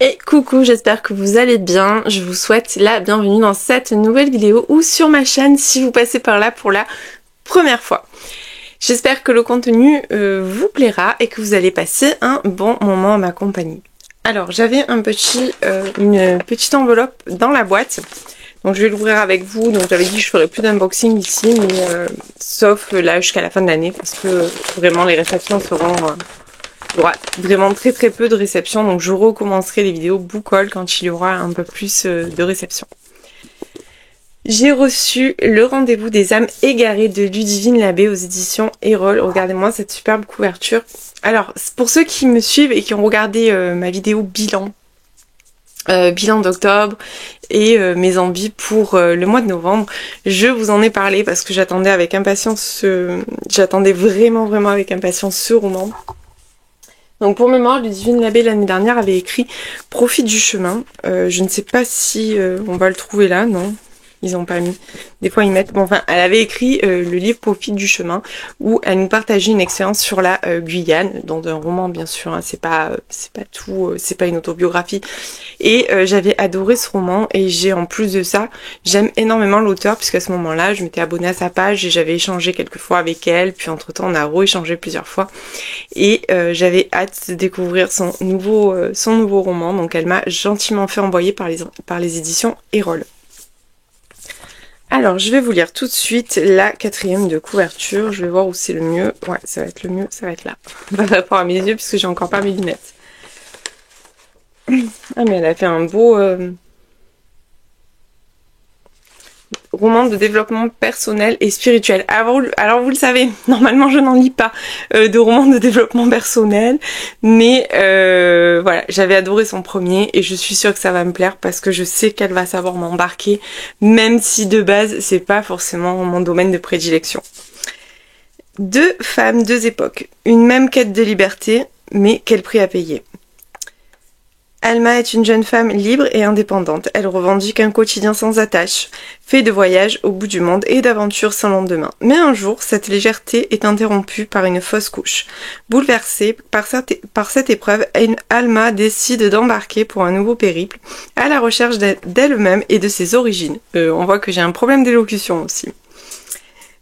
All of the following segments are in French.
Et coucou, j'espère que vous allez bien. Je vous souhaite la bienvenue dans cette nouvelle vidéo ou sur ma chaîne si vous passez par là pour la première fois. J'espère que le contenu vous plaira et que vous allez passer un bon moment à ma compagnie. Alors j'avais une petite enveloppe dans la boîte. Donc je vais l'ouvrir avec vous. Donc j'avais dit que je ferais plus d'unboxing ici, mais sauf là jusqu'à la fin de l'année parce que vraiment les réceptions seront... il y aura vraiment très peu de réceptions, donc je recommencerai les vidéos book-haul quand il y aura un peu plus de réceptions. J'ai reçu le rendez-vous des âmes égarées de Ludivine Labbé aux éditions Erol. Regardez-moi cette superbe couverture. Alors, pour ceux qui me suivent et qui ont regardé ma vidéo bilan d'octobre et mes envies pour le mois de novembre, je vous en ai parlé parce que j'attendais avec impatience, j'attendais vraiment avec impatience ce roman. Donc pour mémoire, Ludivine Labbé l'année dernière avait écrit Profite du chemin. Je ne sais pas si on va le trouver là, non. Ils ont pas mis. Des fois ils mettent. Bon, enfin, elle avait écrit le livre Profite du chemin où elle nous partageait une expérience sur la Guyane, dans un roman bien sûr. Hein, c'est pas tout, c'est pas une autobiographie. Et j'avais adoré ce roman et j'ai en plus de ça, j'aime énormément l'auteur puisqu'à ce moment-là, je m'étais abonnée à sa page et j'avais échangé quelques fois avec elle. Puis entre-temps, on a re-échangé plusieurs fois et j'avais hâte de découvrir son nouveau roman. Donc elle m'a gentiment fait envoyer par les éditions Erol. Alors, je vais vous lire tout de suite la 4e de couverture. Je vais voir où c'est le mieux. Ouais, ça va être le mieux, ça va être là. Par rapport à mes yeux, puisque j'ai encore pas mes lunettes. Ah, mais elle a fait un beau roman de développement personnel et spirituel. Alors vous le savez, normalement je n'en lis pas de romans de développement personnel, mais voilà, j'avais adoré son premier et je suis sûre que ça va me plaire parce que je sais qu'elle va savoir m'embarquer, même si de base c'est pas forcément mon domaine de prédilection. Deux femmes, deux époques, une même quête de liberté, mais quel prix à payer. Alma est une jeune femme libre et indépendante. Elle revendique un quotidien sans attache, fait de voyages au bout du monde et d'aventures sans lendemain. Mais un jour, cette légèreté est interrompue par une fausse couche. Bouleversée par cette épreuve, Alma décide d'embarquer pour un nouveau périple à la recherche d'elle-même et de ses origines. On voit que j'ai un problème d'élocution aussi.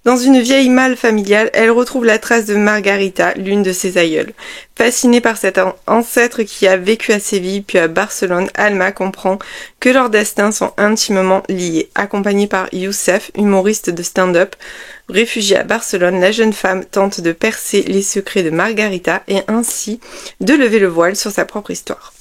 Dans une vieille malle familiale, elle retrouve la trace de Margarita, l'une de ses aïeules. Fascinée par cet ancêtre qui a vécu à Séville puis à Barcelone, Alma comprend que leurs destins sont intimement liés. Accompagnée par Youssef, humoriste de stand-up, réfugié à Barcelone, la jeune femme tente de percer les secrets de Margarita et ainsi de lever le voile sur sa propre histoire.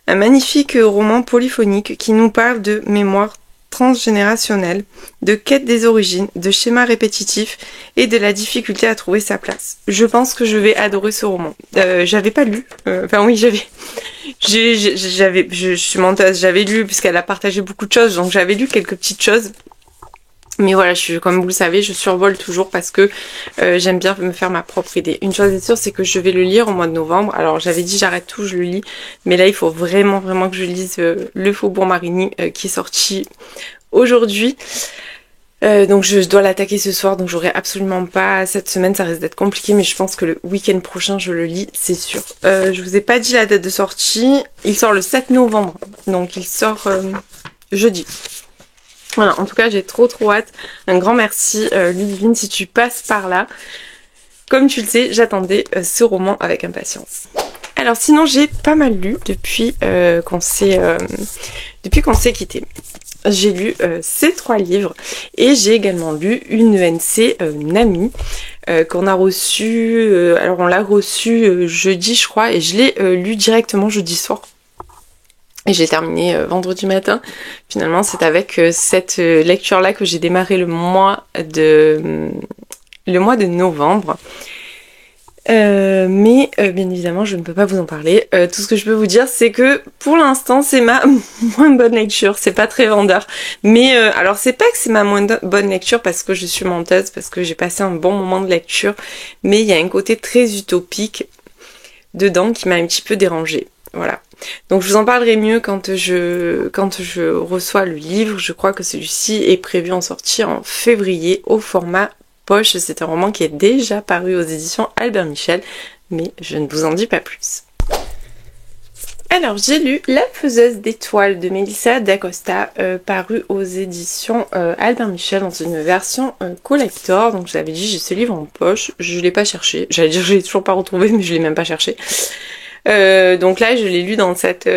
Un magnifique roman polyphonique qui nous parle de mémoire transgénérationnel, de quête des origines, de schémas répétitifs et de la difficulté à trouver sa place. Je pense que je vais adorer ce roman. J'avais pas lu, je suis menteuse, j'avais lu puisqu'elle a partagé beaucoup de choses, donc j'avais lu quelques petites choses. Mais voilà, comme vous le savez, je survole toujours parce que j'aime bien me faire ma propre idée. Une chose est sûre, c'est que je vais le lire au mois de novembre. Alors j'avais dit j'arrête tout, je le lis. Mais là, il faut vraiment que je lise Le Faubourg Marigny qui est sorti aujourd'hui. Donc je dois l'attaquer ce soir, donc j'aurai absolument pas cette semaine, ça risque d'être compliqué, mais je pense que le week-end prochain je le lis, c'est sûr. Je vous ai pas dit la date de sortie, il sort le 7 novembre, donc il sort jeudi. Voilà, en tout cas j'ai trop hâte. Un grand merci Ludivine si tu passes par là. Comme tu le sais, j'attendais ce roman avec impatience. Alors sinon j'ai pas mal lu depuis qu'on s'est quitté. J'ai lu ces 3 livres et j'ai également lu une ENC Nami qu'on a reçue. Alors on l'a reçue jeudi je crois et je l'ai lu directement jeudi soir. Et j'ai terminé vendredi matin. Finalement, c'est avec cette lecture-là que j'ai démarré le mois de novembre. Mais bien évidemment, je ne peux pas vous en parler. Tout ce que je peux vous dire, c'est que pour l'instant, c'est ma moins bonne lecture. C'est pas très vendeur. Mais alors, c'est pas que c'est ma moins bonne lecture parce que je suis menteuse, parce que j'ai passé un bon moment de lecture. Mais il y a un côté très utopique dedans qui m'a un petit peu dérangée. Voilà. Donc je vous en parlerai mieux quand je reçois le livre. Je crois que celui-ci est prévu en sortie en février au format poche. C'est un roman qui est déjà paru aux éditions Albert Michel, mais je ne vous en dis pas plus. Alors, j'ai lu La faiseuse d'étoiles de Melissa d'Acosta, paru aux éditions Albin Michel dans une version collector. Donc, je l'avais dit, j'ai ce livre en poche. Je l'ai pas cherché. J'allais dire, je l'ai toujours pas retrouvé, mais je l'ai même pas cherché. Donc là, je l'ai lu dans cette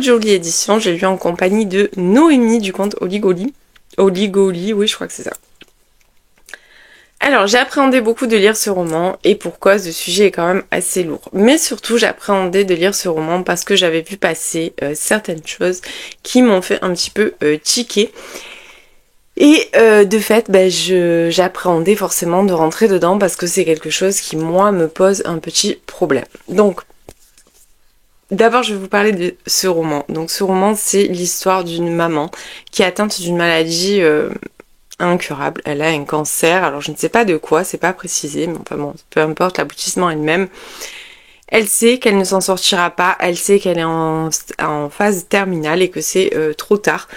jolie édition. J'ai lu en compagnie de Noémie du compte Oligoli. Oligoli, oui, je crois que c'est ça. Alors, j'ai appréhendé beaucoup de lire ce roman, et pour cause, le sujet est quand même assez lourd. Mais surtout, j'ai appréhendé de lire ce roman parce que j'avais vu passer certaines choses qui m'ont fait un petit peu tiquer. Et de fait, j'appréhendais forcément de rentrer dedans parce que c'est quelque chose qui, moi, me pose un petit problème. Donc, d'abord, je vais vous parler de ce roman. Donc, ce roman, c'est l'histoire d'une maman qui est atteinte d'une maladie incurable. Elle a un cancer, alors je ne sais pas de quoi, c'est pas précisé, mais enfin bon, peu importe, l'aboutissement est le même. Elle sait qu'elle ne s'en sortira pas, elle sait qu'elle est en phase terminale et que c'est trop tard.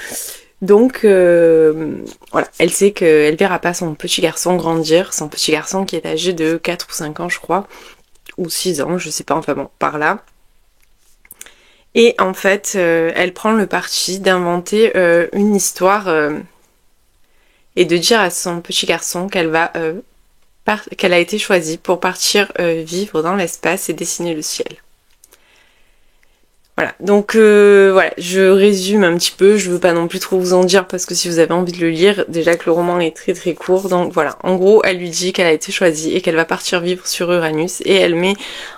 Donc voilà, elle sait qu'elle verra pas son petit garçon grandir, son petit garçon qui est âgé de 4 ou 5 ans je crois, ou 6 ans, je sais pas, enfin bon, par là. Et en fait, elle prend le parti d'inventer une histoire et de dire à son petit garçon qu'elle a été choisie pour partir vivre dans l'espace et dessiner le ciel. Voilà, donc voilà, je résume un petit peu, je veux pas non plus trop vous en dire parce que si vous avez envie de le lire, déjà que le roman est très très court, donc voilà, en gros elle lui dit qu'elle a été choisie et qu'elle va partir vivre sur Uranus et elle met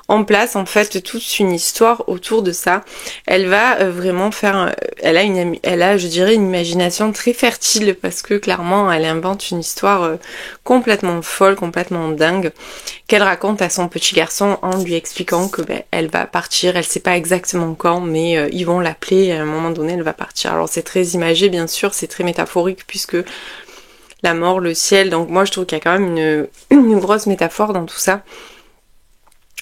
en place en fait toute une histoire autour de ça. Elle va vraiment faire, elle a je dirais une imagination très fertile parce que clairement elle invente une histoire complètement folle, complètement dingue qu'elle raconte à son petit garçon en lui expliquant que elle va partir, elle sait pas exactement quand, mais ils vont l'appeler et à un moment donné elle va partir. Alors c'est très imagé bien sûr, c'est très métaphorique puisque la mort, le ciel, donc moi je trouve qu'il y a quand même une grosse métaphore dans tout ça.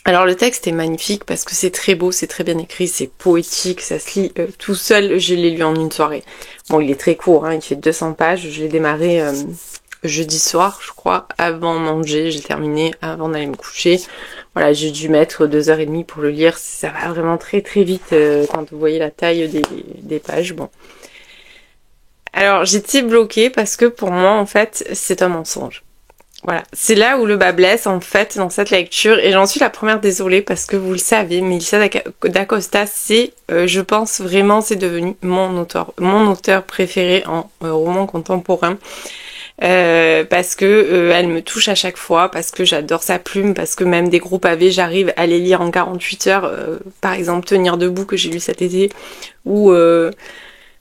Alors le texte est magnifique parce que c'est très beau, c'est très bien écrit, c'est poétique, ça se lit tout seul, je l'ai lu en une soirée. Bon il est très court, hein, il fait 200 pages, je l'ai démarré jeudi soir je crois, avant manger, j'ai terminé avant d'aller me coucher. Voilà, j'ai dû mettre 2h30 pour le lire, ça va vraiment très très vite quand vous voyez la taille des pages, bon. Alors j'étais bloquée parce que pour moi en fait c'est un mensonge. Voilà, c'est là où le bas blesse en fait dans cette lecture et j'en suis la première désolée parce que vous le savez, Melissa d'Acosta c'est, je pense vraiment c'est devenu mon auteur préféré en roman contemporain parce que elle me touche à chaque fois, parce que j'adore sa plume, parce que même des gros pavés j'arrive à les lire en 48 heures, par exemple Tenir debout que j'ai lu cet été ou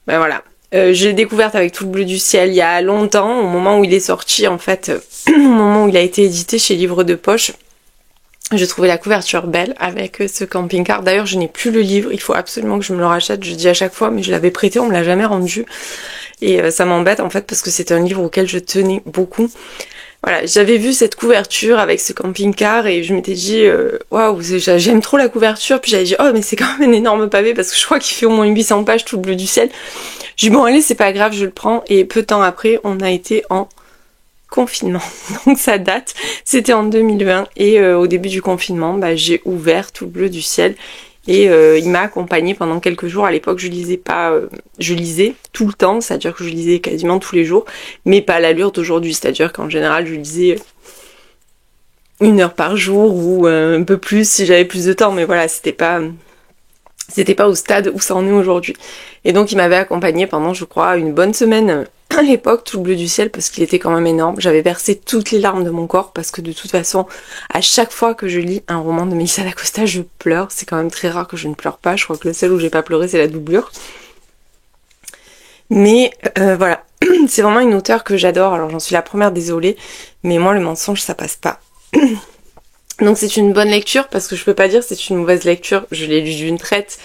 voilà. Je l'ai découverte avec Tout le bleu du ciel il y a longtemps, au moment où il est sorti en fait, au moment où il a été édité chez Livre de Poche. Je trouvais la couverture belle avec ce camping-car. D'ailleurs je n'ai plus le livre, il faut absolument que je me le rachète, je dis à chaque fois, mais je l'avais prêté, on me l'a jamais rendu. Et ça m'embête en fait parce que c'est un livre auquel je tenais beaucoup. Voilà, j'avais vu cette couverture avec ce camping-car et je m'étais dit waouh, j'aime trop la couverture, puis j'avais dit oh mais c'est quand même un énorme pavé parce que je crois qu'il fait au moins 800 pages Tout le bleu du ciel. J'ai dit bon allez c'est pas grave, je le prends et peu de temps après on a été en confinement. Donc ça date, c'était en 2020 et au début du confinement j'ai ouvert Tout le bleu du ciel et il m'a accompagnée pendant quelques jours. À l'époque je lisais pas, je lisais tout le temps, c'est-à-dire que je lisais quasiment tous les jours, mais pas à l'allure d'aujourd'hui, c'est-à-dire qu'en général je lisais 1 heure par jour ou un peu plus si j'avais plus de temps, mais voilà c'était pas au stade où ça en est aujourd'hui. Et donc il m'avait accompagnée pendant je crois une bonne semaine à l'époque, Tout le bleu du ciel, parce qu'il était quand même énorme. J'avais versé toutes les larmes de mon corps parce que de toute façon, à chaque fois que je lis un roman de Melissa d'Acosta, je pleure. C'est quand même très rare que je ne pleure pas. Je crois que le seul où j'ai pas pleuré, c'est La doublure. Mais voilà, c'est vraiment une auteure que j'adore. Alors j'en suis la première désolée, mais moi le mensonge ça passe pas. Donc c'est une bonne lecture parce que je peux pas dire c'est une mauvaise lecture. Je l'ai lu d'une traite.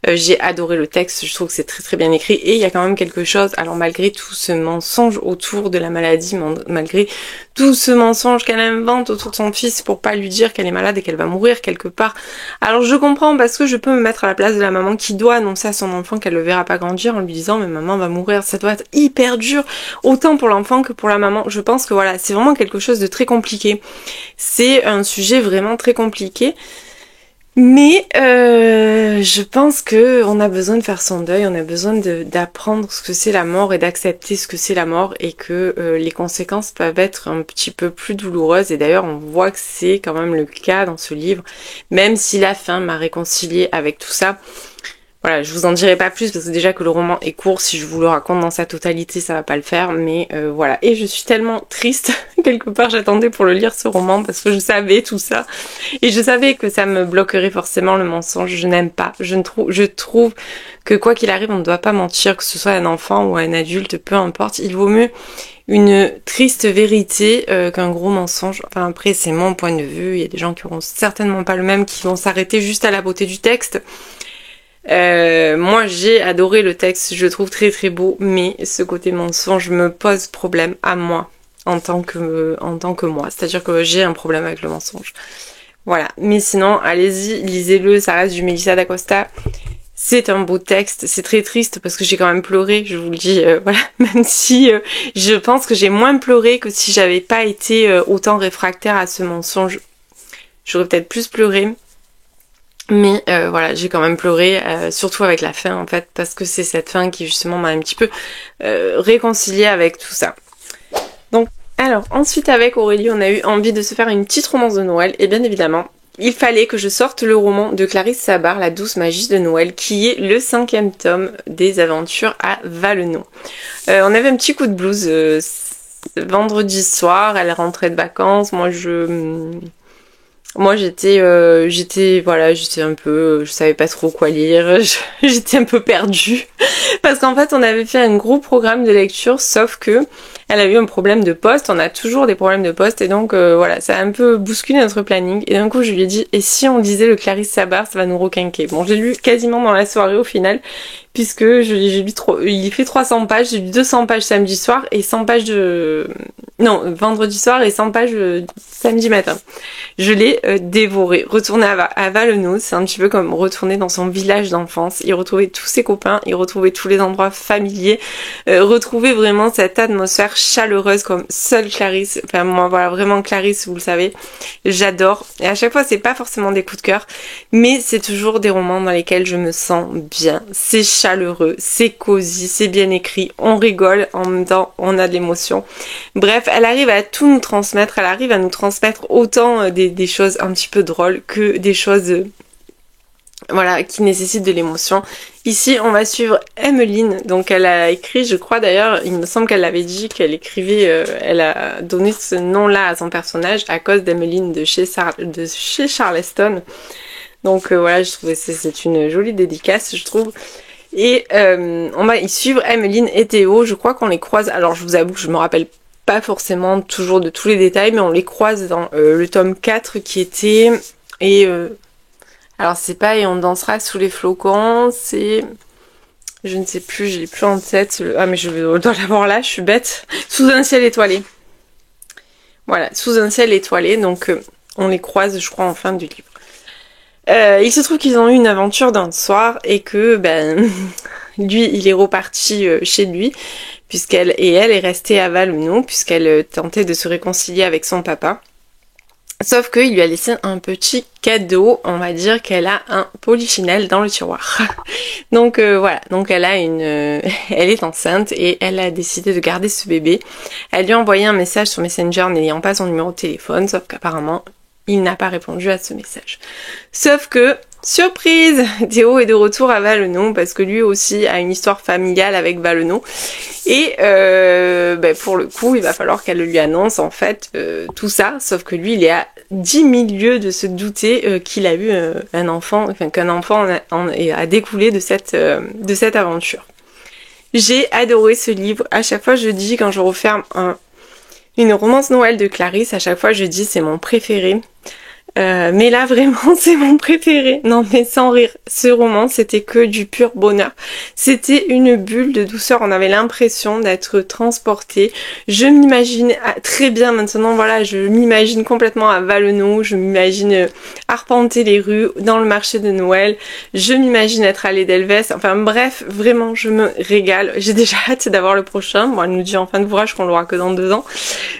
J'ai adoré le texte, je trouve que c'est très très bien écrit et il y a quand même quelque chose, alors malgré tout ce mensonge autour de la maladie, malgré tout ce mensonge qu'elle invente autour de son fils pour pas lui dire qu'elle est malade et qu'elle va mourir quelque part. Alors je comprends parce que je peux me mettre à la place de la maman qui doit annoncer à son enfant qu'elle le verra pas grandir en lui disant mais maman va mourir, ça doit être hyper dur, autant pour l'enfant que pour la maman. Je pense que voilà, c'est vraiment quelque chose de très compliqué. C'est un sujet vraiment très compliqué. Mais je pense que on a besoin de faire son deuil, on a besoin d'apprendre ce que c'est la mort et d'accepter ce que c'est la mort et que les conséquences peuvent être un petit peu plus douloureuses. Et d'ailleurs, on voit que c'est quand même le cas dans ce livre, même si la fin m'a réconciliée avec tout ça. Voilà, je vous en dirai pas plus parce que déjà que le roman est court, si je vous le raconte dans sa totalité, ça va pas le faire, mais voilà. Et je suis tellement triste, quelque part j'attendais pour le lire ce roman parce que je savais tout ça. Et je savais que ça me bloquerait forcément le mensonge, je n'aime pas. Je trouve que quoi qu'il arrive, on ne doit pas mentir, que ce soit un enfant ou un adulte, peu importe. Il vaut mieux une triste vérité qu'un gros mensonge. Enfin après, c'est mon point de vue, il y a des gens qui auront certainement pas le même, qui vont s'arrêter juste à la beauté du texte. Moi j'ai adoré le texte, je le trouve très très beau, mais ce côté mensonge me pose problème à moi en tant que moi, c'est-à-dire que j'ai un problème avec le mensonge. Voilà, mais sinon allez-y, lisez-le, ça reste du Melissa d'Acosta. C'est un beau texte, c'est très triste parce que j'ai quand même pleuré, je vous le dis, voilà, même si je pense que j'ai moins pleuré que si j'avais pas été autant réfractaire à ce mensonge. J'aurais peut-être plus pleuré. Mais voilà, j'ai quand même pleuré, surtout avec la fin en fait, parce que c'est cette fin qui justement m'a un petit peu réconciliée avec tout ça. Donc, alors ensuite avec Aurélie, on a eu envie de se faire une petite romance de Noël, et bien évidemment, il fallait que je sorte le roman de Clarisse Sabar, La douce magie de Noël, qui est le 5e tome des aventures à Valenod. On avait un petit coup de blues vendredi soir, elle rentrait de vacances, moi j'étais un peu, je savais pas trop quoi lire, j'étais un peu perdue parce qu'en fait on avait fait un gros programme de lecture, sauf que elle a eu un problème de poste, on a toujours des problèmes de poste et donc voilà, ça a un peu bousculé notre planning et d'un coup je lui ai dit et si on lisait le Clarisse Sabar, ça va nous requinquer. Bon, j'ai lu quasiment dans la soirée au final puisque j'ai lu il fait 300 pages, j'ai lu 200 pages samedi soir et 100 pages vendredi soir et 100 pages samedi matin. Je l'ai dévoré. Retourner à Valenod, c'est un petit peu comme retourner dans son village d'enfance, y retrouver tous ses copains, y retrouver tous les endroits familiers, retrouver vraiment cette atmosphère chaleureuse comme seule Clarisse. Enfin moi voilà, vraiment Clarisse, vous le savez, j'adore. Et à chaque fois c'est pas forcément des coups de cœur, mais c'est toujours des romans dans lesquels je me sens bien. C'est chaleureux, c'est cosy, c'est bien écrit, on rigole, en même temps on a de l'émotion. Bref, elle arrive à tout nous transmettre, elle arrive à nous transmettre autant des choses un petit peu drôles que des choses voilà, qui nécessitent de l'émotion. Ici, on va suivre Emmeline. Donc, elle a écrit, je crois d'ailleurs, il me semble qu'elle avait dit qu'elle écrivait, elle a donné ce nom-là à son personnage à cause d'Emmeline de chez Charleston. Donc, voilà, je trouvais c'est une jolie dédicace, je trouve. Et on va y suivre Emmeline et Théo. Je crois qu'on les croise. Alors, je vous avoue que je me rappelle pas forcément toujours de tous les détails, mais on les croise dans le tome 4 qui était... alors c'est pas Et on dansera sous les flocons, c'est... Je ne sais plus, je l'ai plus en tête. Ah mais je dois l'avoir là, je suis bête. Sous un ciel étoilé. Voilà, Sous un ciel étoilé, donc on les croise je crois en fin du livre. Il se trouve qu'ils ont eu une aventure d'un soir et que lui il est reparti chez lui elle est restée à Valenod puisqu'elle tentait de se réconcilier avec son papa. Sauf qu'il lui a laissé un petit cadeau, on va dire qu'elle a un polichinelle dans le tiroir. Donc voilà, donc elle est enceinte et elle a décidé de garder ce bébé. Elle lui a envoyé un message sur Messenger n'ayant pas son numéro de téléphone, sauf qu'apparemment il n'a pas répondu à ce message. Sauf que, surprise, Théo est de retour à Valenod parce que lui aussi a une histoire familiale avec Valenod. Et pour le coup, il va falloir qu'elle lui annonce en fait tout ça. Sauf que lui, il est à 10 000 lieues de se douter qu'il a eu un enfant, enfin qu'un enfant a découlé de cette aventure. J'ai adoré ce livre. À chaque fois, je dis quand je referme une romance Noël de Clarisse, à chaque fois je dis c'est mon préféré. Mais là vraiment c'est mon préféré. Non mais sans rire, ce roman c'était que du pur bonheur. C'était une bulle de douceur, on avait l'impression d'être transporté. Je m'imagine très bien maintenant, voilà, je m'imagine complètement à Valenod, je m'imagine arpenter les rues dans le marché de Noël, je m'imagine être à l'Edelweiss, enfin bref, vraiment je me régale. J'ai déjà hâte d'avoir le prochain. Bon, elle nous dit en fin d'ouvrage qu'on l'aura que dans 2 ans.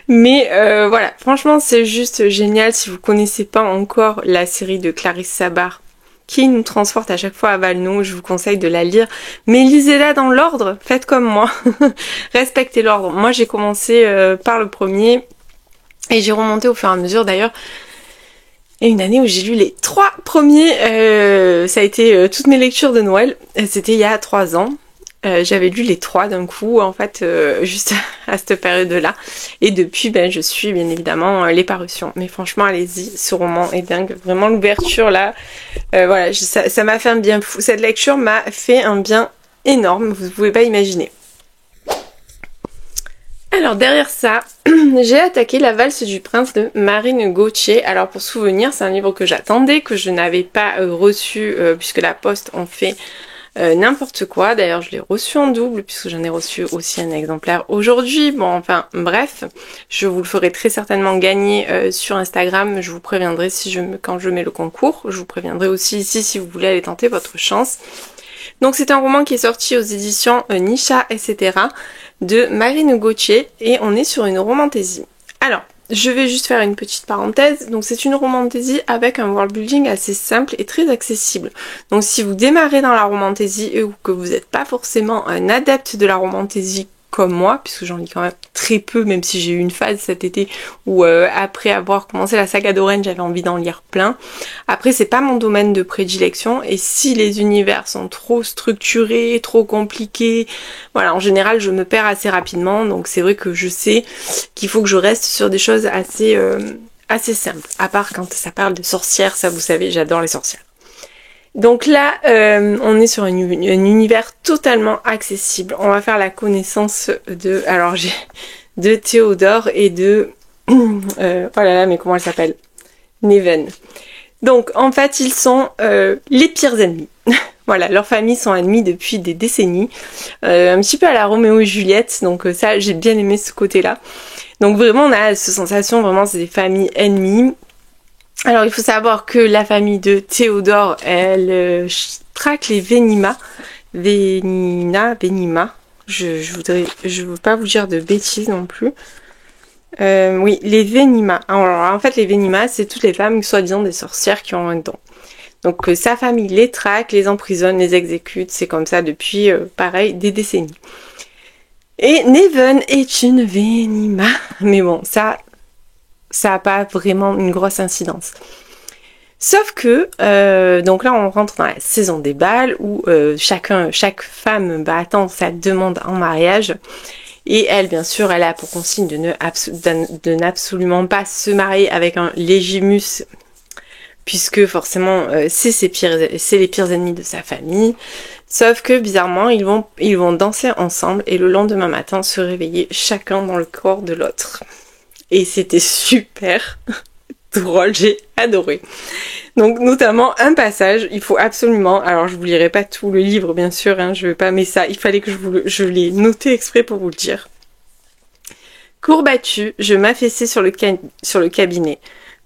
Mais voilà, franchement c'est juste génial. Si vous connaissez pas encore la série de Clarisse Sabar, qui nous transporte à chaque fois à Valenod. Je vous conseille de la lire, mais lisez-la dans l'ordre, faites comme moi, respectez l'ordre. Moi j'ai commencé par le premier et j'ai remonté au fur et à mesure. D'ailleurs, il y a une année où j'ai lu les 3 premiers, ça a été toutes mes lectures de Noël, c'était il y a 3 ans. J'avais lu les 3 d'un coup, en fait, juste à cette période-là. Et depuis, je suis bien évidemment les parutions. Mais franchement, allez-y, ce roman est dingue. Vraiment, l'ouverture là, voilà, ça m'a fait un bien fou. Cette lecture m'a fait un bien énorme, vous ne pouvez pas imaginer. Alors derrière ça, j'ai attaqué La valse du prince de Marine Gauthier. Alors pour souvenir, c'est un livre que j'attendais, que je n'avais pas reçu puisque la Poste en fait n'importe quoi. D'ailleurs je l'ai reçu en double puisque j'en ai reçu aussi un exemplaire aujourd'hui. Bon enfin bref, je vous le ferai très certainement gagner sur Instagram. Je vous préviendrai quand je mets le concours. Je vous préviendrai aussi ici si vous voulez aller tenter votre chance. Donc c'est un roman qui est sorti aux éditions Nisha, etc. de Marine Gauthier et on est sur une romantaisie. Alors, je vais juste faire une petite parenthèse. Donc c'est une romantaisie avec un world building assez simple et très accessible. Donc si vous démarrez dans la romantaisie ou que vous n'êtes pas forcément un adepte de la romantaisie comme moi, puisque j'en lis quand même très peu, même si j'ai eu une phase cet été où après avoir commencé la saga d'Orange, j'avais envie d'en lire plein. Après, c'est pas mon domaine de prédilection, et si les univers sont trop structurés, trop compliqués, voilà, en général, je me perds assez rapidement, donc c'est vrai que je sais qu'il faut que je reste sur des choses assez simples, à part quand ça parle de sorcières, ça vous savez, j'adore les sorcières. Donc là, on est sur un univers totalement accessible. On va faire la connaissance de Théodore et de... oh là là, mais comment elle s'appelle? Neven. Donc en fait, ils sont les pires ennemis. Voilà, leurs familles sont ennemies depuis des décennies. Un petit peu à la Roméo et Juliette, donc ça, j'ai bien aimé ce côté-là. Donc vraiment, on a cette sensation, vraiment, c'est des familles ennemies. Alors il faut savoir que la famille de Théodore, elle traque les Venima. Je veux pas vous dire de bêtises non plus. Oui, les Venima. Alors en fait les Venima, c'est toutes les femmes soi-disant des sorcières qui ont un don. Donc sa famille les traque, les emprisonne, les exécute, c'est comme ça depuis, pareil, des décennies. Et Neven est une Venima. Mais bon, ça n'a pas vraiment une grosse incidence. Sauf que, donc là on rentre dans la saison des bals où chaque femme attend sa demande en mariage. Et elle, bien sûr, elle a pour consigne de n'absolument pas se marier avec un légimus, puisque forcément c'est les pires ennemis de sa famille. Sauf que bizarrement, ils vont danser ensemble et le lendemain matin se réveiller chacun dans le corps de l'autre. Et c'était super drôle, j'ai adoré. Donc notamment un passage, il faut absolument, alors je vous lirai pas tout le livre bien sûr, hein, je vais pas, mais ça, il fallait que je l'ai noté exprès pour vous le dire. Courbatue, je m'affaissais sur le cabinet,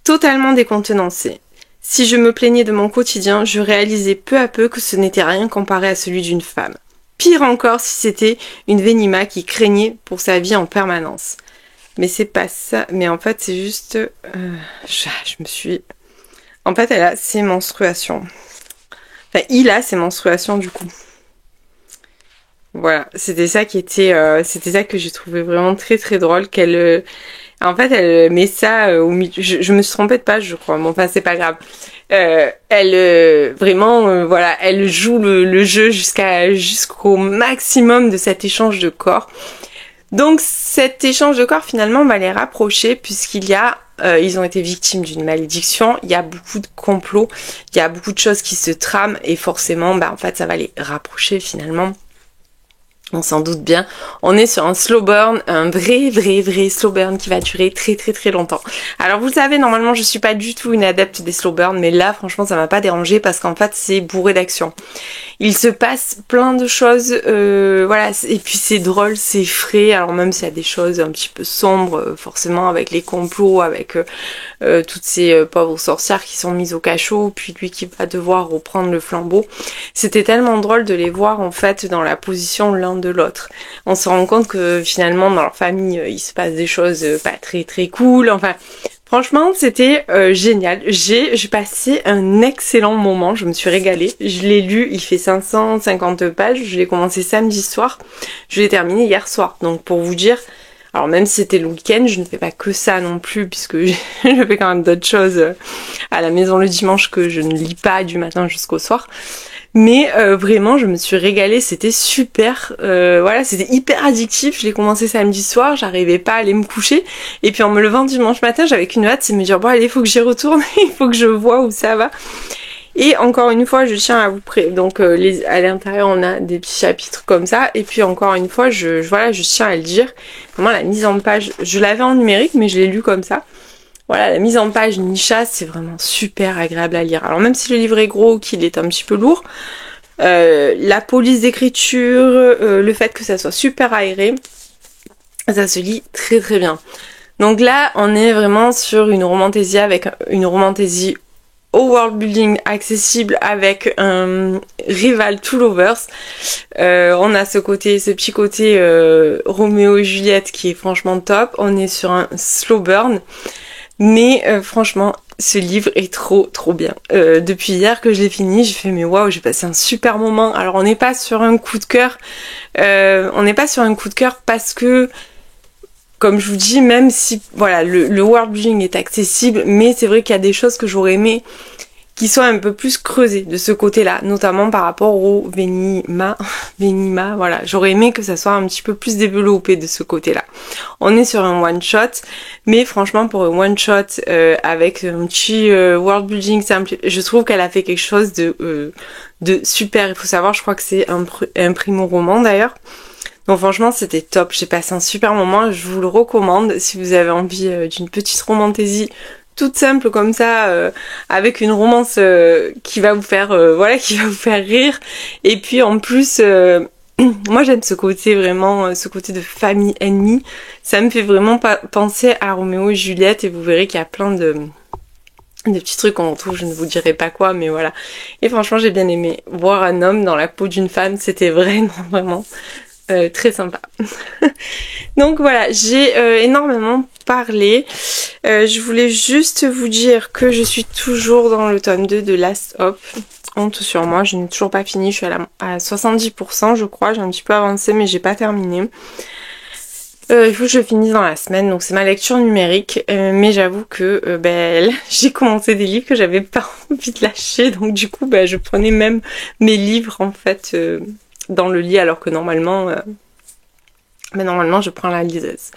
totalement décontenancée. Si je me plaignais de mon quotidien, je réalisais peu à peu que ce n'était rien comparé à celui d'une femme. Pire encore si c'était une Venima qui craignait pour sa vie en permanence. Mais c'est pas ça, mais en fait c'est juste... En fait elle a ses menstruations. Enfin il a ses menstruations du coup. Voilà, c'était ça que j'ai trouvé vraiment très très drôle, qu'elle... en fait elle met ça au milieu... Je me suis trompée de page je crois, mais enfin c'est pas grave. Voilà, elle joue le jeu jusqu'au maximum de cet échange de corps. Donc cet échange de corps finalement va les rapprocher ils ont été victimes d'une malédiction, il y a beaucoup de complots, il y a beaucoup de choses qui se trament et forcément en fait ça va les rapprocher finalement. On s'en doute bien. On est sur un slow burn, un vrai slow burn qui va durer très très très longtemps. Alors vous le savez, normalement je suis pas du tout une adepte des slow burn, mais là franchement ça m'a pas dérangé parce qu'en fait c'est bourré d'action. Il se passe plein de choses, voilà, et puis c'est drôle, c'est frais, alors même s'il y a des choses un petit peu sombres, forcément avec les complots, avec toutes ces pauvres sorcières qui sont mises au cachot, puis lui qui va devoir reprendre le flambeau. C'était tellement drôle de les voir en fait dans la position l'un de l'autre. On se rend compte que finalement dans leur famille il se passe des choses pas très très cool, enfin Franchement, c'était génial. J'ai passé un excellent moment. Je me suis régalée. Je l'ai lu. Il fait 550 pages. Je l'ai commencé samedi soir. Je l'ai terminé hier soir. Donc pour vous dire, alors même si c'était le week-end, je ne fais pas que ça non plus puisque je fais quand même d'autres choses à la maison le dimanche que je ne lis pas du matin jusqu'au soir. Mais vraiment, je me suis régalée, c'était super. Voilà, c'était hyper addictif. Je l'ai commencé samedi soir, j'arrivais pas à aller me coucher. Et puis en me levant dimanche matin, j'avais qu'une hâte, c'est me dire bon allez, il faut que j'y retourne, il faut que je vois où ça va. Et encore une fois, je tiens à vous donc à l'intérieur, on a des petits chapitres comme ça. Et puis encore une fois, voilà, je tiens à le dire. Vraiment, la mise en page, je l'avais en numérique, mais je l'ai lu comme ça. Voilà, la mise en page Nisha, c'est vraiment super agréable à lire. Alors même si le livre est gros, qu'il est un petit peu lourd, la police d'écriture, le fait que ça soit super aéré, ça se lit très très bien. Donc là, on est vraiment sur une romantésie avec une romantésie au world building accessible avec un rival to lovers. On a ce petit côté Roméo et Juliette qui est franchement top. On est sur un slow burn. Mais franchement, ce livre est trop bien. Depuis hier que je l'ai fini, j'ai fait mais waouh, j'ai passé un super moment. Alors on n'est pas sur un coup de cœur. Parce que, comme je vous dis, même si voilà, le world building est accessible, mais c'est vrai qu'il y a des choses que j'aurais aimé qui soient un peu plus creusées de ce côté-là, notamment par rapport au Venima, voilà. J'aurais aimé que ça soit un petit peu plus développé de ce côté-là. On est sur un one-shot, mais franchement pour un one-shot avec un petit world building simple, je trouve qu'elle a fait quelque chose de super. Il faut savoir, je crois que c'est un primo roman d'ailleurs. Donc franchement c'était top, j'ai passé un super moment, je vous le recommande si vous avez envie d'une petite romantésie toute simple comme ça, avec une romance qui va vous faire rire. Et puis en plus, moi j'aime ce côté vraiment, ce côté de famille ennemie. Ça me fait vraiment penser à Roméo et Juliette et vous verrez qu'il y a plein de petits trucs qu'on retrouve, je ne vous dirai pas quoi, mais voilà. Et franchement j'ai bien aimé voir un homme dans la peau d'une femme, c'était vraiment très sympa. Donc voilà, j'ai énormément parlé. Je voulais juste vous dire que je suis toujours dans le tome 2 de Last Hope. Honte sur moi, je n'ai toujours pas fini, je suis à 70% je crois, j'ai un petit peu avancé mais j'ai pas terminé. Il faut que je finisse dans la semaine, donc c'est ma lecture numérique, mais j'avoue que j'ai commencé des livres que j'avais pas envie de lâcher, donc du coup je prenais même mes livres en fait dans le lit alors que normalement je prends la liseuse.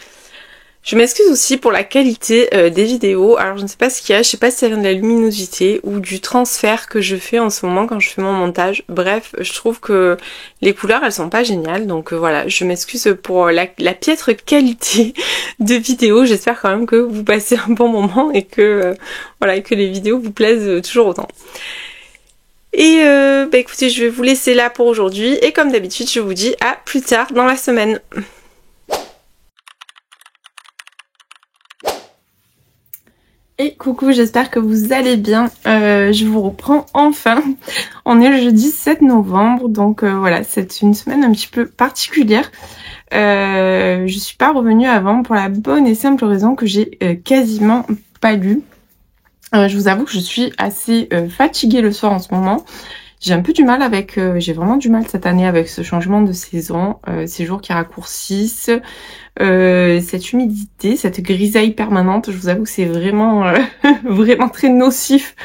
Je m'excuse aussi pour la qualité des vidéos. Alors je ne sais pas ce qu'il y a, je sais pas si ça vient de la luminosité ou du transfert que je fais en ce moment quand je fais mon montage. Bref, je trouve que les couleurs elles sont pas géniales. Donc voilà, je m'excuse pour la piètre qualité de vidéos. J'espère quand même que vous passez un bon moment et que que les vidéos vous plaisent toujours autant. Et écoutez, je vais vous laisser là pour aujourd'hui. Et comme d'habitude, je vous dis à plus tard dans la semaine. Et coucou, j'espère que vous allez bien. Je vous reprends enfin. On est le jeudi 7 novembre, donc voilà, c'est une semaine un petit peu particulière. Je suis pas revenue avant pour la bonne et simple raison que j'ai quasiment pas lu. Je vous avoue que je suis assez fatiguée le soir en ce moment. J'ai un peu du mal avec, j'ai vraiment du mal cette année avec ce changement de saison, ces jours qui raccourcissent, cette humidité, cette grisaille permanente. Je vous avoue que c'est vraiment, vraiment très nocif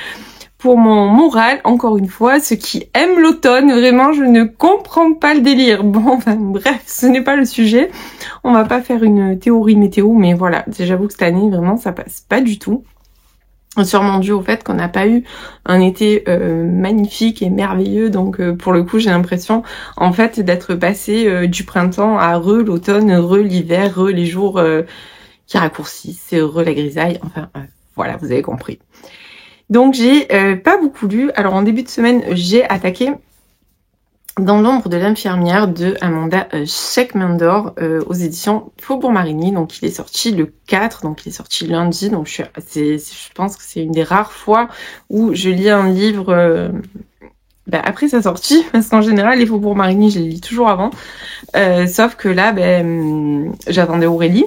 pour mon moral. Encore une fois, ceux qui aiment l'automne, vraiment, je ne comprends pas le délire. Bon, enfin, bref, ce n'est pas le sujet. On va pas faire une théorie météo, mais voilà, j'avoue que cette année, vraiment, ça passe pas du tout. Sûrement dû au fait qu'on n'a pas eu un été magnifique et merveilleux, donc pour le coup j'ai l'impression en fait d'être passé du printemps à l'automne, l'hiver, les jours qui raccourcissent, la grisaille, enfin voilà, vous avez compris. Donc j'ai pas beaucoup lu. Alors en début de semaine j'ai attaqué Dans l'ombre de l'infirmière de Amanda Shekmandor aux éditions Faubourg Marigny. Donc il est sorti le 4, donc il est sorti lundi. Donc je pense que c'est une des rares fois où je lis un livre après sa sortie, parce qu'en général les Faubourg Marigny je les lis toujours avant. Sauf que là j'attendais Aurélie.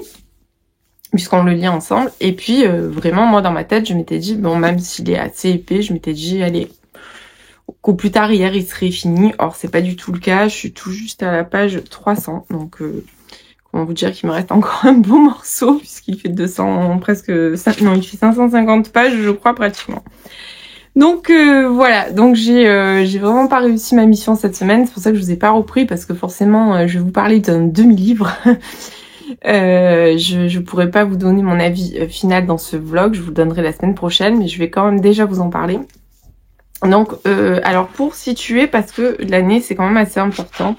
puisqu'on le lit ensemble. Et puis vraiment moi dans ma tête je m'étais dit bon, même s'il est assez épais, je m'étais dit allez, qu'au plus tard hier il serait fini. Or c'est pas du tout le cas, je suis tout juste à la page 300, donc comment vous dire qu'il me reste encore un beau morceau puisqu'il fait 200 presque, non il fait 550 pages je crois pratiquement. Donc voilà, donc j'ai vraiment pas réussi ma mission cette semaine, c'est pour ça que je vous ai pas repris parce que forcément je vais vous parler d'un demi-livre. Je pourrais pas vous donner mon avis final dans ce vlog, je vous le donnerai la semaine prochaine, mais je vais quand même déjà vous en parler. Donc alors pour situer, parce que l'année c'est quand même assez important,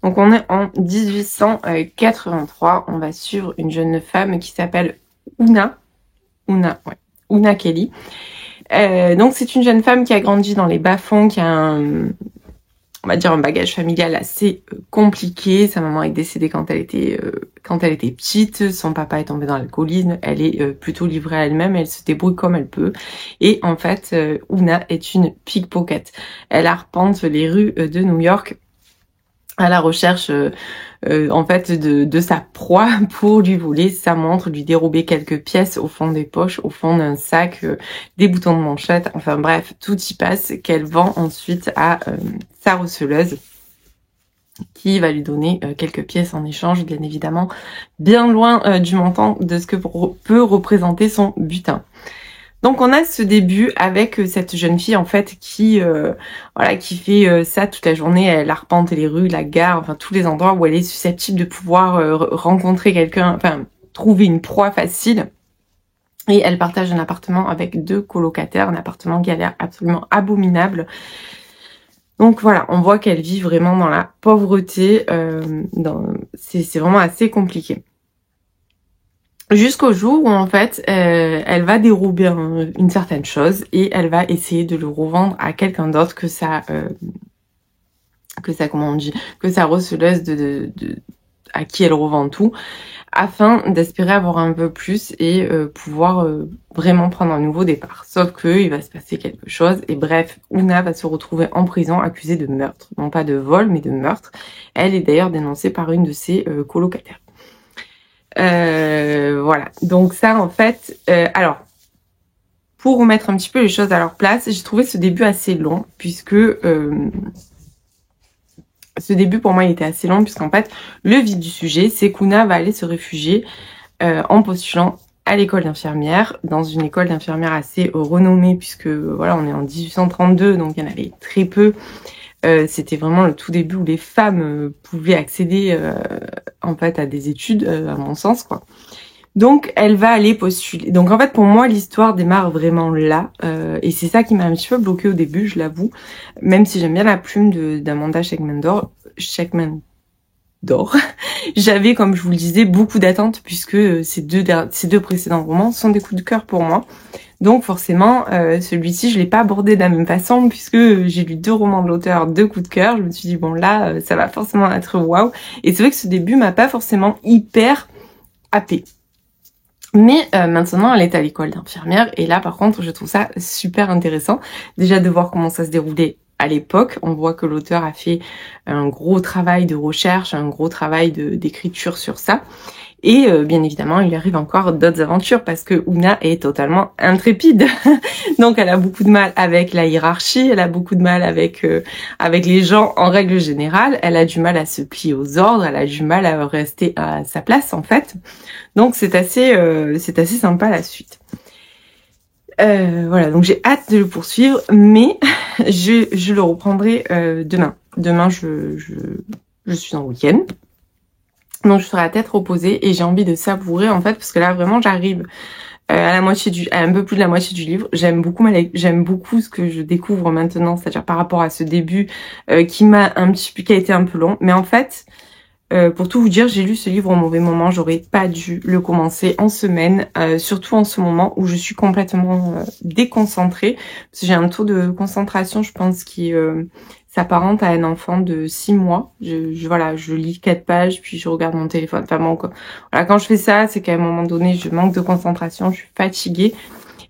donc on est en 1883, on va suivre une jeune femme qui s'appelle Una Kelly. Donc c'est une jeune femme qui a grandi dans les bas-fonds, qui a on va dire un bagage familial assez compliqué. Sa maman est décédée quand elle était petite, son papa est tombé dans l'alcoolisme, elle est plutôt livrée à elle-même, elle se débrouille comme elle peut. Et en fait, Una est une pickpocket. Elle arpente les rues de New York à la recherche en fait de sa proie pour lui voler sa montre, lui dérober quelques pièces au fond des poches, au fond d'un sac, des boutons de manchette, enfin bref, tout y passe, qu'elle vend ensuite à sa receleuse qui va lui donner quelques pièces en échange, bien évidemment, bien loin du montant de ce que peut représenter son butin. Donc on a ce début avec cette jeune fille en fait qui voilà, qui fait ça toute la journée, elle arpente les rues, la gare, enfin tous les endroits où elle est susceptible de pouvoir rencontrer quelqu'un, enfin trouver une proie facile. Et elle partage un appartement avec 2 colocataires, un appartement qui a l'air absolument abominable. Donc voilà, on voit qu'elle vit vraiment dans la pauvreté, c'est vraiment assez compliqué. Jusqu'au jour où en fait elle va dérober une certaine chose et elle va essayer de le revendre à quelqu'un d'autre que sa comment on dit, que sa receleuse à qui elle revend tout, afin d'espérer avoir un peu plus et pouvoir vraiment prendre un nouveau départ. Sauf que il va se passer quelque chose et bref, Una va se retrouver en prison accusée de meurtre, non pas de vol mais de meurtre. Elle est d'ailleurs dénoncée par une de ses colocataires. Voilà, donc ça en fait, alors pour remettre un petit peu les choses à leur place, j'ai trouvé ce début assez long puisque ce début pour moi il était assez long puisqu'en fait le vif du sujet c'est qu'Una va aller se réfugier en postulant à l'école d'infirmière, dans une école d'infirmière assez renommée puisque voilà on est en 1832 donc il y en avait très peu. C'était vraiment le tout début où les femmes pouvaient accéder en fait à des études, à mon sens quoi. Donc elle va aller postuler. Donc en fait pour moi l'histoire démarre vraiment là et c'est ça qui m'a un petit peu bloquée au début, je l'avoue. Même si j'aime bien la plume d'Amanda Sheckman d'or. J'avais, comme je vous le disais, beaucoup d'attentes puisque ces deux précédents romans sont des coups de cœur pour moi. Donc forcément, celui-ci, je l'ai pas abordé de la même façon puisque j'ai lu 2 romans de l'auteur, 2 coups de cœur. Je me suis dit bon là, ça va forcément être waouh. Et c'est vrai que ce début m'a pas forcément hyper happée. Mais maintenant, elle est à l'école d'infirmière et là, par contre, je trouve ça super intéressant. Déjà de voir comment ça se déroulait à l'époque. On voit que l'auteur a fait un gros travail de recherche, un gros travail d'écriture sur ça. Et bien évidemment, il arrive encore d'autres aventures parce que Una est totalement intrépide. Donc elle a beaucoup de mal avec la hiérarchie, elle a beaucoup de mal avec les gens en règle générale, elle a du mal à se plier aux ordres, elle a du mal à rester à sa place en fait. Donc c'est assez sympa la suite. Voilà, donc j'ai hâte de le poursuivre, mais je le reprendrai demain. Demain, je suis en week-end. Donc je serai à tête reposée et j'ai envie de savourer en fait parce que là vraiment j'arrive à un peu plus de la moitié du livre. J'aime beaucoup ce que je découvre maintenant, c'est-à-dire par rapport à ce début qui a été un peu long, mais en fait pour tout vous dire, j'ai lu ce livre au mauvais moment, j'aurais pas dû le commencer en semaine, surtout en ce moment où je suis complètement déconcentrée, parce que j'ai un taux de concentration, je pense, qui s'apparente à un enfant de 6 mois. Voilà, je lis 4 pages, puis je regarde mon téléphone. Enfin bon, voilà, quand je fais ça, c'est qu'à un moment donné, je manque de concentration, je suis fatiguée.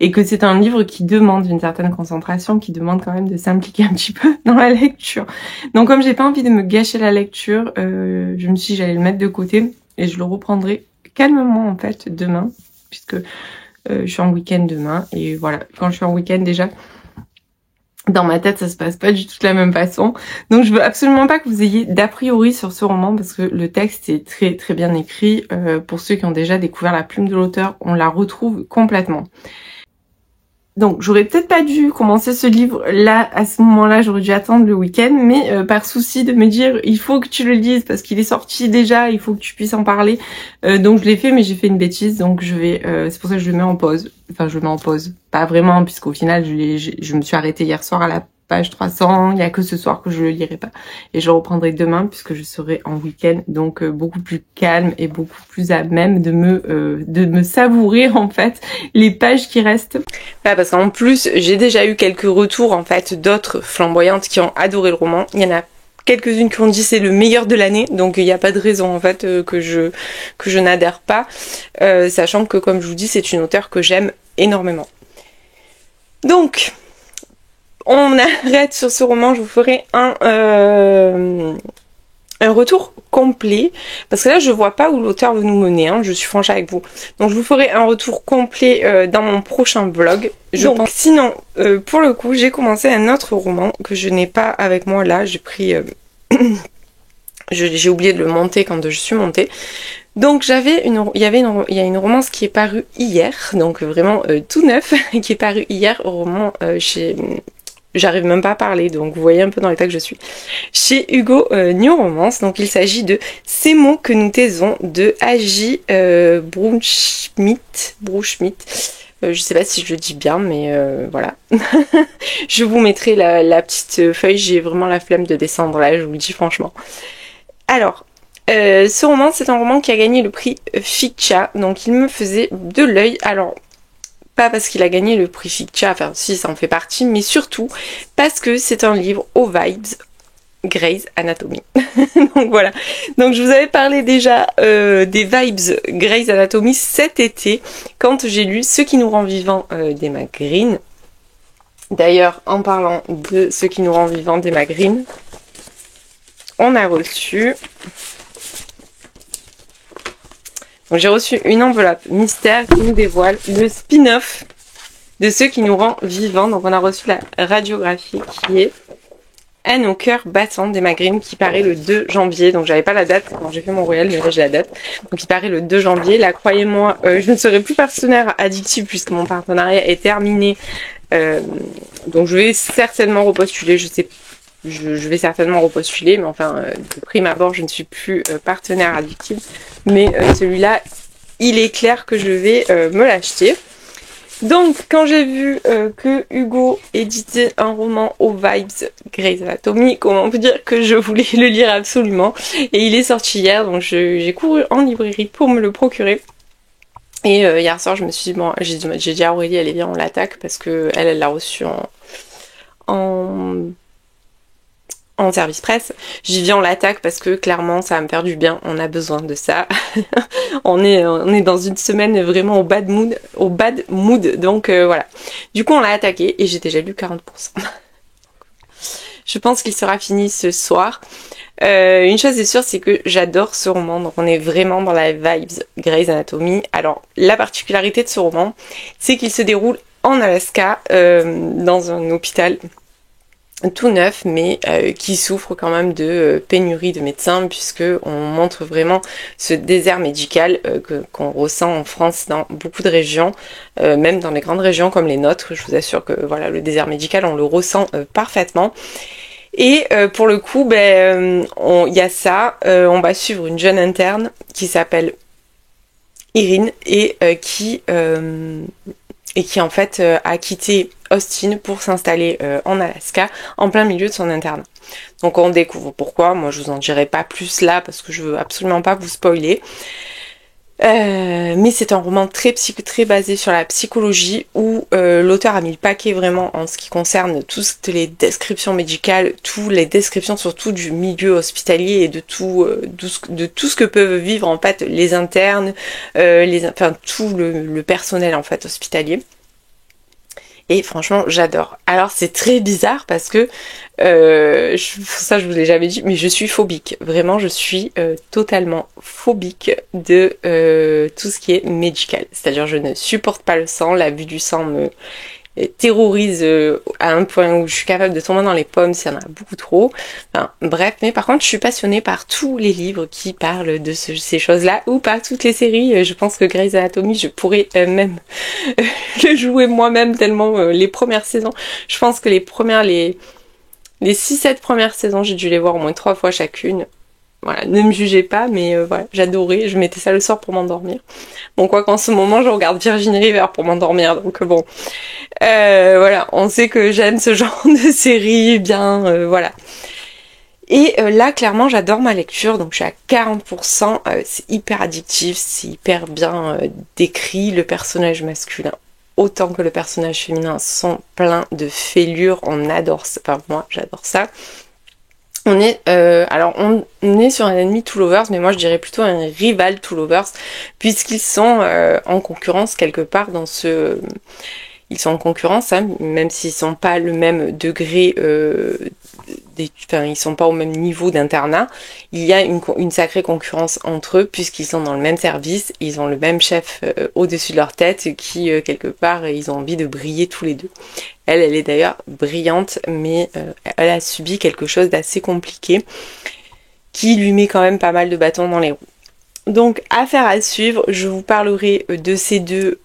Et que c'est un livre qui demande une certaine concentration, qui demande quand même de s'impliquer un petit peu dans la lecture. Donc comme j'ai pas envie de me gâcher la lecture, je me suis dit j'allais le mettre de côté et je le reprendrai calmement en fait demain, puisque je suis en week-end demain. Et voilà, quand je suis en week-end déjà, dans ma tête, ça se passe pas du tout de la même façon. Donc je veux absolument pas que vous ayez d'a priori sur ce roman parce que le texte est très très bien écrit. Pour ceux qui ont déjà découvert la plume de l'auteur, on la retrouve complètement. Donc j'aurais peut-être pas dû commencer ce livre là, à ce moment-là, j'aurais dû attendre le week-end, mais par souci de me dire il faut que tu le lises parce qu'il est sorti déjà, il faut que tu puisses en parler. Donc je l'ai fait, mais j'ai fait une bêtise, donc je vais, c'est pour ça que je le mets en pause. Enfin je le mets en pause, pas vraiment, puisqu'au final je me suis arrêtée hier soir à la page 300, il y a que ce soir que je le lirai pas. Et je reprendrai demain puisque je serai en week-end, donc beaucoup plus calme et beaucoup plus à même de me savourer en fait les pages qui restent. Voilà, parce qu'en plus j'ai déjà eu quelques retours en fait d'autres flamboyantes qui ont adoré le roman. Il y en a quelques-unes qui ont dit c'est le meilleur de l'année, donc il n'y a pas de raison en fait que je n'adhère pas, sachant que comme je vous dis c'est une auteure que j'aime énormément. Donc on arrête sur ce roman, je vous ferai un retour complet, parce que là je vois pas où l'auteur veut nous mener, hein, je suis franche avec vous. Donc je vous ferai un retour complet dans mon prochain vlog. Donc sinon, pour le coup, j'ai commencé un autre roman que je n'ai pas avec moi là, j'ai pris... j'ai oublié de le monter quand je suis montée. Donc il y a une romance qui est parue hier, donc vraiment tout neuf, qui est parue hier au roman chez... J'arrive même pas à parler, donc vous voyez un peu dans l'état que je suis. Chez Hugo New Romance, donc il s'agit de Ces mots que nous taisons de Agi Bruchschmidt. Je sais pas si je le dis bien, mais voilà. Je vous mettrai la petite feuille, j'ai vraiment la flemme de descendre là, je vous le dis franchement. Alors, ce roman, c'est un roman qui a gagné le prix Fictia, donc il me faisait de l'œil. Alors, pas parce qu'il a gagné le prix Fictia, enfin si ça en fait partie, mais surtout parce que c'est un livre aux vibes Grey's Anatomy. Donc voilà. Donc je vous avais parlé déjà des vibes Grey's Anatomy cet été quand j'ai lu Ce qui nous rend vivants d'Emma Green. D'ailleurs, en parlant de Ce qui nous rend vivants d'Emma Green, on a reçu... Donc j'ai reçu une enveloppe mystère qui nous dévoile le spin-off de Ce qui nous rend vivants. Donc on a reçu la radiographie qui est À nos cœurs battants d'Emma Green qui paraît le 2 janvier. Donc j'avais pas la date quand j'ai fait mon réel, mais là j'ai la date. Donc il paraît le 2 janvier. Là croyez-moi, je ne serai plus partenaire Addictive puisque mon partenariat est terminé. Donc je vais certainement repostuler, je vais certainement repostuler, mais enfin, de prime abord, je ne suis plus partenaire Addictive. Mais celui-là, il est clair que je vais me l'acheter. Donc, quand j'ai vu que Hugo éditait un roman aux vibes Grey's Anatomy, comment on peut dire que je voulais le lire absolument. Et il est sorti hier, donc j'ai couru en librairie pour me le procurer. Et hier soir, je me suis dit, bon, j'ai dit à Aurélie, allez viens, on l'attaque, parce que elle l'a reçu en service presse. J'y viens, on l'attaque parce que clairement ça va me faire du bien, on a besoin de ça. on est dans une semaine vraiment au bad mood, donc voilà. Du coup on l'a attaqué et j'ai déjà lu 40%. Je pense qu'il sera fini ce soir. Une chose est sûre, c'est que j'adore ce roman, donc on est vraiment dans la vibes Grey's Anatomy. Alors la particularité de ce roman, c'est qu'il se déroule en Alaska, dans un hôpital tout neuf, mais qui souffre quand même de pénurie de médecins, puisque on montre vraiment ce désert médical qu'on ressent en France dans beaucoup de régions, même dans les grandes régions comme les nôtres. Je vous assure que voilà, le désert médical, on le ressent parfaitement. Et pour le coup, il y a ça. On va suivre une jeune interne qui s'appelle Irine et qui en fait a quitté Austin pour s'installer en Alaska en plein milieu de son internat. Donc on découvre pourquoi. Moi je vous en dirai pas plus là parce que je veux absolument pas vous spoiler. Mais c'est un roman très basé sur la psychologie où l'auteur a mis le paquet vraiment en ce qui concerne toutes les descriptions médicales, toutes les descriptions surtout du milieu hospitalier et de tout ce que peuvent vivre en fait les internes, tout le personnel en fait hospitalier. Et franchement, j'adore. Alors c'est très bizarre parce que ça je vous l'ai jamais dit, mais je suis phobique. Vraiment, je suis totalement phobique de tout ce qui est médical. C'est-à-dire, je ne supporte pas le sang. La vue du sang me terrorise à un point où je suis capable de tomber dans les pommes s'il y en a beaucoup trop. Enfin, bref, mais par contre je suis passionnée par tous les livres qui parlent de ces choses-là, ou par toutes les séries. Je pense que Grey's Anatomy, je pourrais même le jouer moi-même tellement les premières saisons. Je pense que les 6-7 premières saisons, j'ai dû les voir au moins 3 fois chacune. Voilà, ne me jugez pas, mais voilà, j'adorais, je mettais ça le soir pour m'endormir. Bon, quoi qu'en ce moment, je regarde Virginie River pour m'endormir, donc bon. Voilà, on sait que j'aime ce genre de série, bien, voilà. Et là, clairement, j'adore ma lecture, donc je suis à 40%, c'est hyper addictif, c'est hyper bien décrit, le personnage masculin autant que le personnage féminin sont pleins de fêlures, on adore ça, enfin moi j'adore ça. On est sur un ennemi to lovers, mais moi je dirais plutôt un rival to lovers, puisqu'ils sont en concurrence quelque part dans ce... Ils sont en concurrence, hein, même s'ils sont pas le même degré, ils sont pas au même niveau d'internat. Il y a une sacrée concurrence entre eux, puisqu'ils sont dans le même service, ils ont le même chef au-dessus de leur tête, qui quelque part ils ont envie de briller tous les deux. Elle est d'ailleurs brillante, mais elle a subi quelque chose d'assez compliqué, qui lui met quand même pas mal de bâtons dans les roues. Donc, affaire à suivre, je vous parlerai de ces deux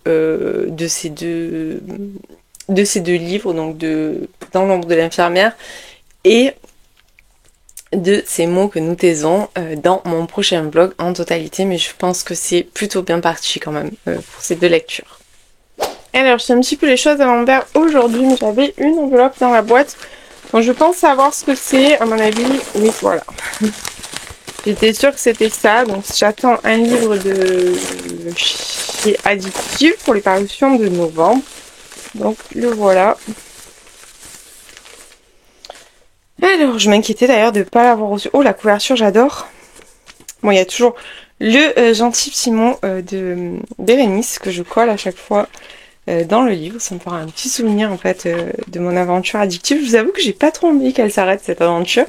livres, donc de Dans l'ombre de l'infirmière et de Ces mots que nous taisons dans mon prochain vlog en totalité, mais je pense que c'est plutôt bien parti quand même pour ces deux lectures. Alors, je fais un petit peu les choses à l'envers aujourd'hui, mais j'avais une enveloppe dans la boîte, donc je pense savoir ce que c'est, à mon avis, oui, voilà. J'étais sûre que c'était ça, donc j'attends un livre de chez Addictive pour les parutions de novembre. Donc le voilà. Alors, je m'inquiétais d'ailleurs de ne pas l'avoir reçu. Oh, la couverture, j'adore. Bon, il y a toujours le gentil petit mot de Bérénice que je colle à chaque fois dans le livre. Ça me fera un petit souvenir en fait de mon aventure addictive. Je vous avoue que j'ai pas trop envie qu'elle s'arrête cette aventure.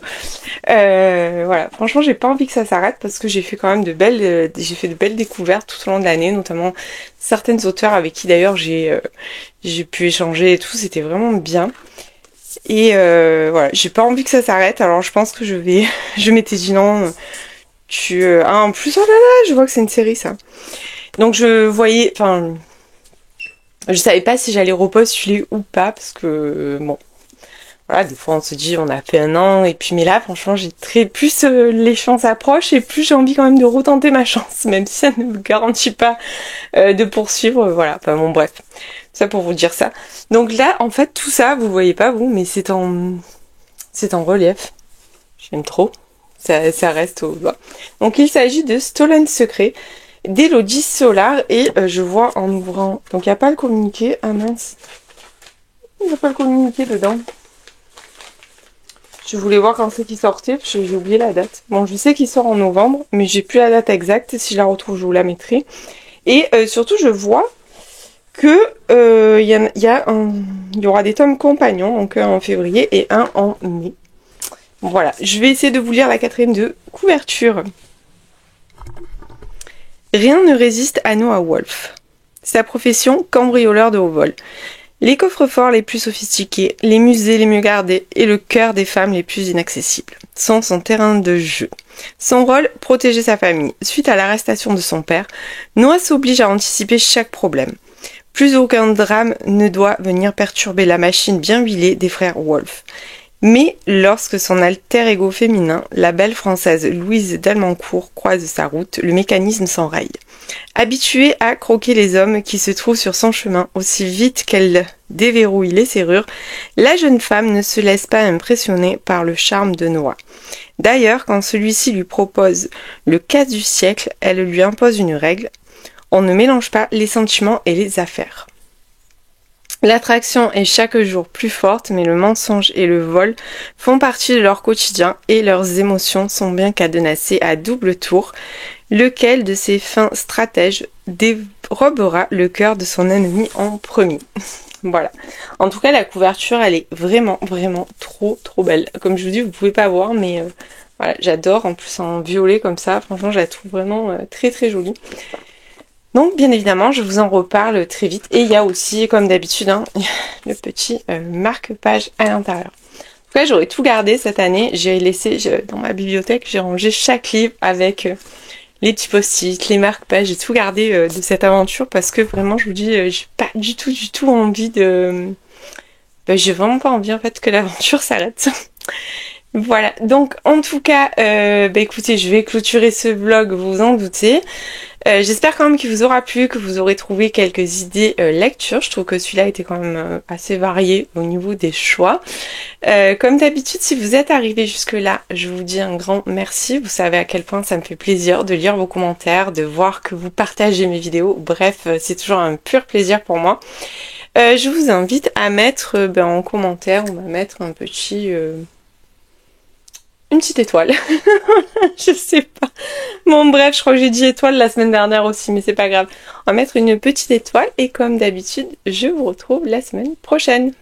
Voilà, franchement j'ai pas envie que ça s'arrête parce que j'ai fait quand même j'ai fait de belles découvertes tout au long de l'année, notamment certaines auteurs avec qui d'ailleurs j'ai pu échanger et tout, c'était vraiment bien. Et voilà, j'ai pas envie que ça s'arrête, alors je pense que je m'étais dit non, en plus, oh là là, je vois que c'est une série ça. Donc je savais pas si j'allais repostuler ou pas, parce que bon, voilà, des fois on se dit on a fait 1 an, et puis mais là franchement plus les chances approchent, et plus j'ai envie quand même de retenter ma chance, même si ça ne me garantit pas de poursuivre, voilà, enfin bon bref, ça pour vous dire ça. Donc là en fait tout ça, vous voyez pas vous, mais c'est en relief, j'aime trop, ça reste au bas. Donc il s'agit de Stolen Secret, d'Elodie Solar, et je vois en ouvrant, donc il n'y a pas le communiqué, ah mince, il n'y a pas le communiqué dedans. Je voulais voir quand c'est qu'il sortait, parce que j'ai oublié la date. Bon, je sais qu'il sort en novembre, mais j'ai plus la date exacte, si je la retrouve je vous la mettrai. Et surtout je vois que il y aura des tomes compagnons, donc un en février et un en mai. Bon, voilà, je vais essayer de vous lire la 4e de couverture. Rien ne résiste à Noah Wolf. Sa profession, cambrioleur de haut vol. Les coffres-forts les plus sophistiqués, les musées les mieux gardés et le cœur des femmes les plus inaccessibles sont son terrain de jeu. Son rôle, protéger sa famille. Suite à l'arrestation de son père, Noah s'oblige à anticiper chaque problème. Plus aucun drame ne doit venir perturber la machine bien huilée des frères Wolf. Mais lorsque son alter ego féminin, la belle française Louise d'Almancourt, croise sa route, le mécanisme s'enraye. Habituée à croquer les hommes qui se trouvent sur son chemin aussi vite qu'elle déverrouille les serrures, la jeune femme ne se laisse pas impressionner par le charme de Noah. D'ailleurs, quand celui-ci lui propose le casse du siècle, elle lui impose une règle: on ne mélange pas les sentiments et les affaires. L'attraction est chaque jour plus forte, mais le mensonge et le vol font partie de leur quotidien et leurs émotions sont bien cadenassées à double tour. Lequel de ces fins stratèges dérobera le cœur de son ennemi en premier? Voilà. En tout cas, la couverture, elle est vraiment, vraiment trop, trop belle. Comme je vous dis, vous pouvez pas voir, mais voilà, j'adore. En plus, en violet comme ça, franchement, je la trouve vraiment très, très jolie. Donc, bien évidemment, je vous en reparle très vite. Et il y a aussi, comme d'habitude, hein, le petit marque-page à l'intérieur. En tout cas, j'aurais tout gardé cette année. J'ai laissé dans ma bibliothèque, j'ai rangé chaque livre avec les petits post-it, les marque-pages. J'ai tout gardé de cette aventure parce que vraiment, je vous dis, j'ai pas du tout envie de... j'ai vraiment pas envie en fait que l'aventure s'arrête. Voilà, donc en tout cas, écoutez, je vais clôturer ce vlog, vous vous en doutez. J'espère quand même qu'il vous aura plu, que vous aurez trouvé quelques idées lecture. Je trouve que celui-là était quand même assez varié au niveau des choix. Comme d'habitude, si vous êtes arrivé jusque-là, je vous dis un grand merci. Vous savez à quel point ça me fait plaisir de lire vos commentaires, de voir que vous partagez mes vidéos. Bref, c'est toujours un pur plaisir pour moi. Je vous invite à mettre en commentaire, on va mettre un petit... une petite étoile. Je sais pas. Bon bref, je crois que j'ai dit étoile la semaine dernière aussi, mais c'est pas grave. On va mettre une petite étoile et comme d'habitude, je vous retrouve la semaine prochaine.